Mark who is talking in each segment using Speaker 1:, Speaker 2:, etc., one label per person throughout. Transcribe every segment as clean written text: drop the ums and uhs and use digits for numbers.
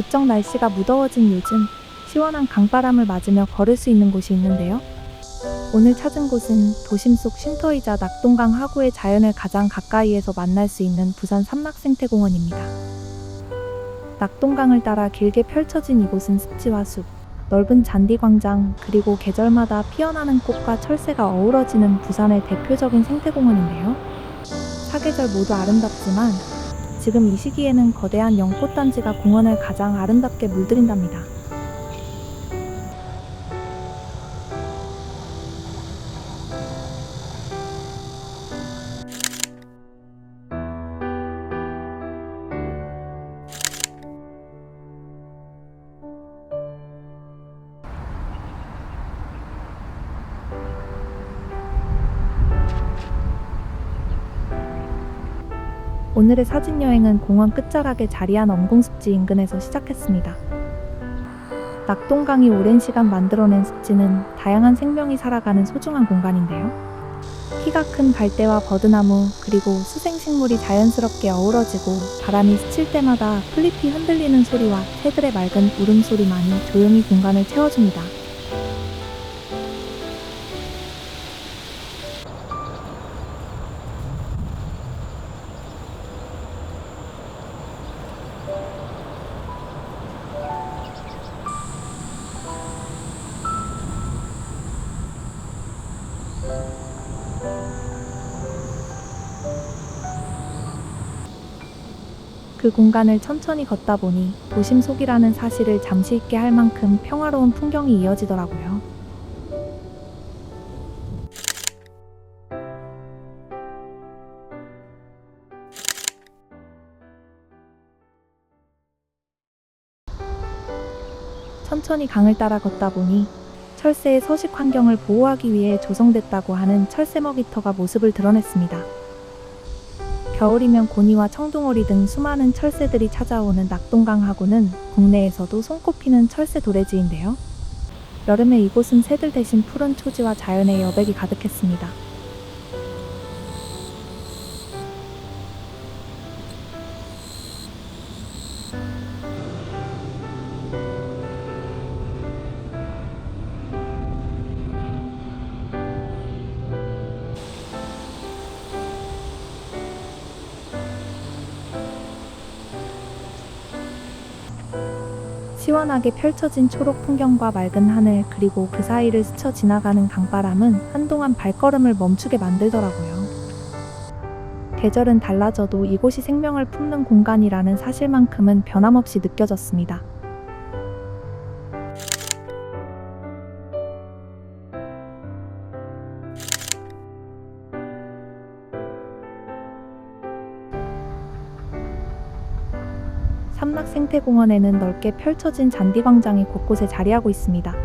Speaker 1: 무척 날씨가 무더워진 요즘 시원한 강바람을 맞으며 걸을 수 있는 곳이 있는데요. 오늘 찾은 곳은 도심 속 쉼터이자 낙동강 하구의 자연을 가장 가까이에서 만날 수 있는 부산 삼락생태공원입니다. 낙동강을 따라 길게 펼쳐진 이곳은 습지와 숲, 넓은 잔디광장, 그리고 계절마다 피어나는 꽃과 철새가 어우러지는 부산의 대표적인 생태공원인데요. 사계절 모두 아름답지만 지금 이 시기에는 거대한 연꽃단지가 공원을 가장 아름답게 물들인답니다. 오늘의 사진여행은 공원 끝자락에 자리한 엄공습지 인근에서 시작했습니다. 낙동강이 오랜 시간 만들어낸 습지는 다양한 생명이 살아가는 소중한 공간인데요. 키가 큰 갈대와 버드나무, 그리고 수생식물이 자연스럽게 어우러지고 바람이 스칠 때마다 풀잎이 흔들리는 소리와 새들의 맑은 울음소리만이 조용히 공간을 채워줍니다. 그 공간을 천천히 걷다 보니 도심 속이라는 사실을 잠시 잊게 할 만큼 평화로운 풍경이 이어지더라고요. 천천히 강을 따라 걷다 보니 철새의 서식 환경을 보호하기 위해 조성됐다고 하는 철새 먹이터가 모습을 드러냈습니다. 겨울이면 고니와 청둥오리 등 수많은 철새들이 찾아오는 낙동강 하구는 국내에서도 손꼽히는 철새 도래지인데요. 여름에 이곳은 새들 대신 푸른 초지와 자연의 여백이 가득했습니다. 시원하게 펼쳐진 초록 풍경과 맑은 하늘, 그리고 그 사이를 스쳐 지나가는 강바람은 한동안 발걸음을 멈추게 만들더라고요. 계절은 달라져도 이곳이 생명을 품는 공간이라는 사실만큼은 변함없이 느껴졌습니다. 삼락생태공원에는 넓게 펼쳐진 잔디광장이 곳곳에 자리하고 있습니다.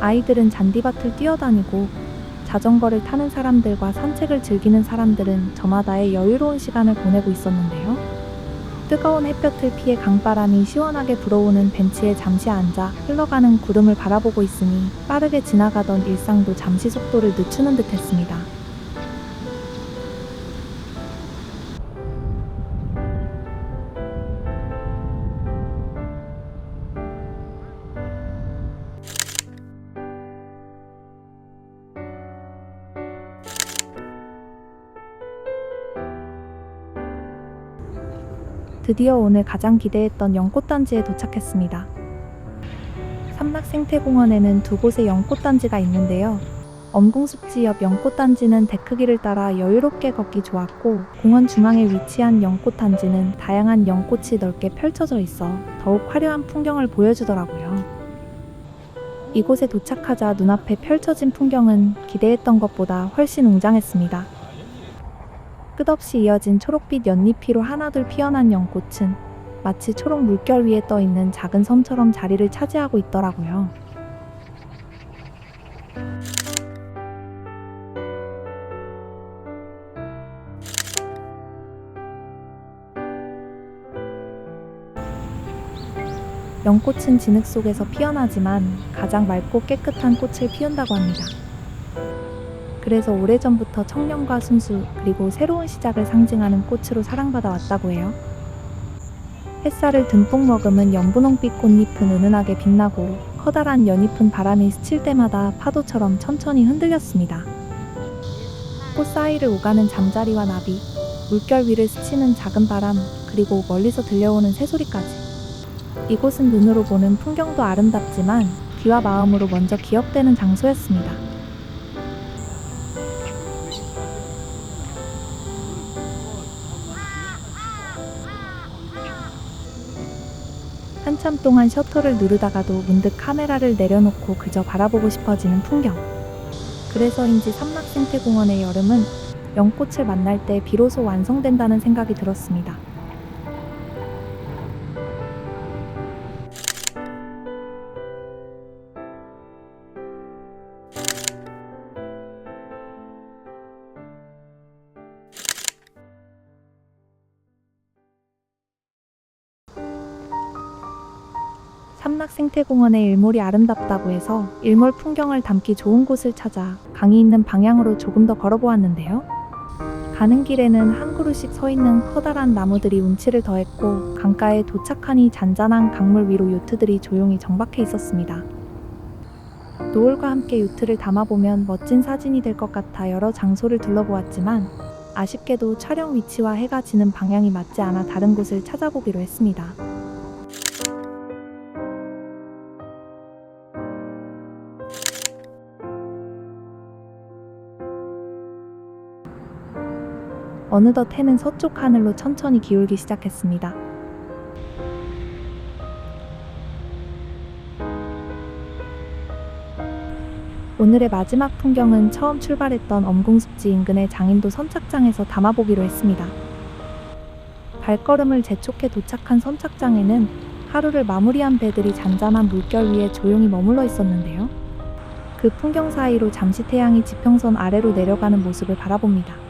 Speaker 1: 아이들은 잔디밭을 뛰어다니고 자전거를 타는 사람들과 산책을 즐기는 사람들은 저마다의 여유로운 시간을 보내고 있었는데요. 뜨거운 햇볕을 피해 강바람이 시원하게 불어오는 벤치에 잠시 앉아 흘러가는 구름을 바라보고 있으니 빠르게 지나가던 일상도 잠시 속도를 늦추는 듯 했습니다. 드디어 오늘 가장 기대했던 연꽃단지에 도착했습니다. 삼락생태공원에는 두 곳의 연꽃단지가 있는데요. 엄공습지 옆 연꽃단지는 데크길을 따라 여유롭게 걷기 좋았고, 공원 중앙에 위치한 연꽃단지는 다양한 연꽃이 넓게 펼쳐져 있어 더욱 화려한 풍경을 보여주더라고요. 이곳에 도착하자 눈앞에 펼쳐진 풍경은 기대했던 것보다 훨씬 웅장했습니다. 끝없이 이어진 초록빛 연잎이로 하나둘 피어난 연꽃은 마치 초록 물결 위에 떠있는 작은 섬처럼 자리를 차지하고 있더라고요. 연꽃은 진흙 속에서 피어나지만 가장 맑고 깨끗한 꽃을 피운다고 합니다. 그래서 오래전부터 청년과 순수, 그리고 새로운 시작을 상징하는 꽃으로 사랑받아 왔다고 해요. 햇살을 듬뿍 머금은 연분홍빛 꽃잎은 은은하게 빛나고 커다란 연잎은 바람이 스칠 때마다 파도처럼 천천히 흔들렸습니다. 꽃 사이를 오가는 잠자리와 나비, 물결 위를 스치는 작은 바람, 그리고 멀리서 들려오는 새소리까지. 이곳은 눈으로 보는 풍경도 아름답지만 귀와 마음으로 먼저 기억되는 장소였습니다. 한참 동안 셔터를 누르다가도 문득 카메라를 내려놓고 그저 바라보고 싶어지는 풍경. 그래서인지 삼막생태공원의 여름은 연꽃을 만날 때 비로소 완성된다는 생각이 들었습니다. 삼락생태공원의 일몰이 아름답다고 해서 일몰 풍경을 담기 좋은 곳을 찾아 강이 있는 방향으로 조금 더 걸어보았는데요. 가는 길에는 한 그루씩 서 있는 커다란 나무들이 운치를 더했고 강가에 도착하니 잔잔한 강물 위로 요트들이 조용히 정박해 있었습니다. 노을과 함께 요트를 담아보면 멋진 사진이 될 것 같아 여러 장소를 둘러보았지만 아쉽게도 촬영 위치와 해가 지는 방향이 맞지 않아 다른 곳을 찾아보기로 했습니다. 어느덧 해는 서쪽 하늘로 천천히 기울기 시작했습니다. 오늘의 마지막 풍경은 처음 출발했던 엄궁습지 인근의 장인도 선착장에서 담아보기로 했습니다. 발걸음을 재촉해 도착한 선착장에는 하루를 마무리한 배들이 잔잔한 물결 위에 조용히 머물러 있었는데요. 그 풍경 사이로 잠시 태양이 지평선 아래로 내려가는 모습을 바라봅니다.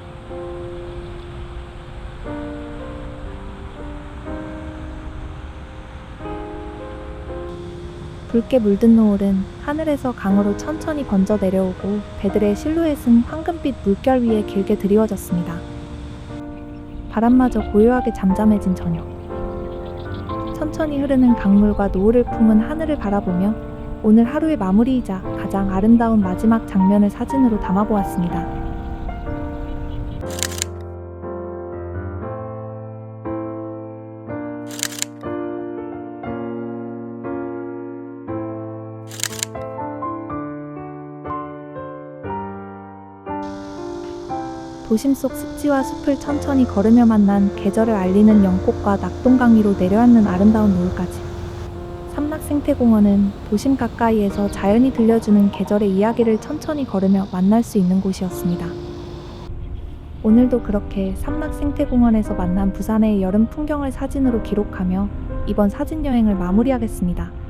Speaker 1: 붉게 물든 노을은 하늘에서 강으로 천천히 번져 내려오고 배들의 실루엣은 황금빛 물결 위에 길게 드리워졌습니다. 바람마저 고요하게 잠잠해진 저녁. 천천히 흐르는 강물과 노을을 품은 하늘을 바라보며 오늘 하루의 마무리이자 가장 아름다운 마지막 장면을 사진으로 담아보았습니다. 도심 속 습지와 숲을 천천히 걸으며 만난 계절을 알리는 연꽃과 낙동강 위로 내려앉는 아름다운 노을까지. 삼락생태공원은 도심 가까이에서 자연이 들려주는 계절의 이야기를 천천히 걸으며 만날 수 있는 곳이었습니다. 오늘도 그렇게 삼락생태공원에서 만난 부산의 여름 풍경을 사진으로 기록하며 이번 사진 여행을 마무리하겠습니다.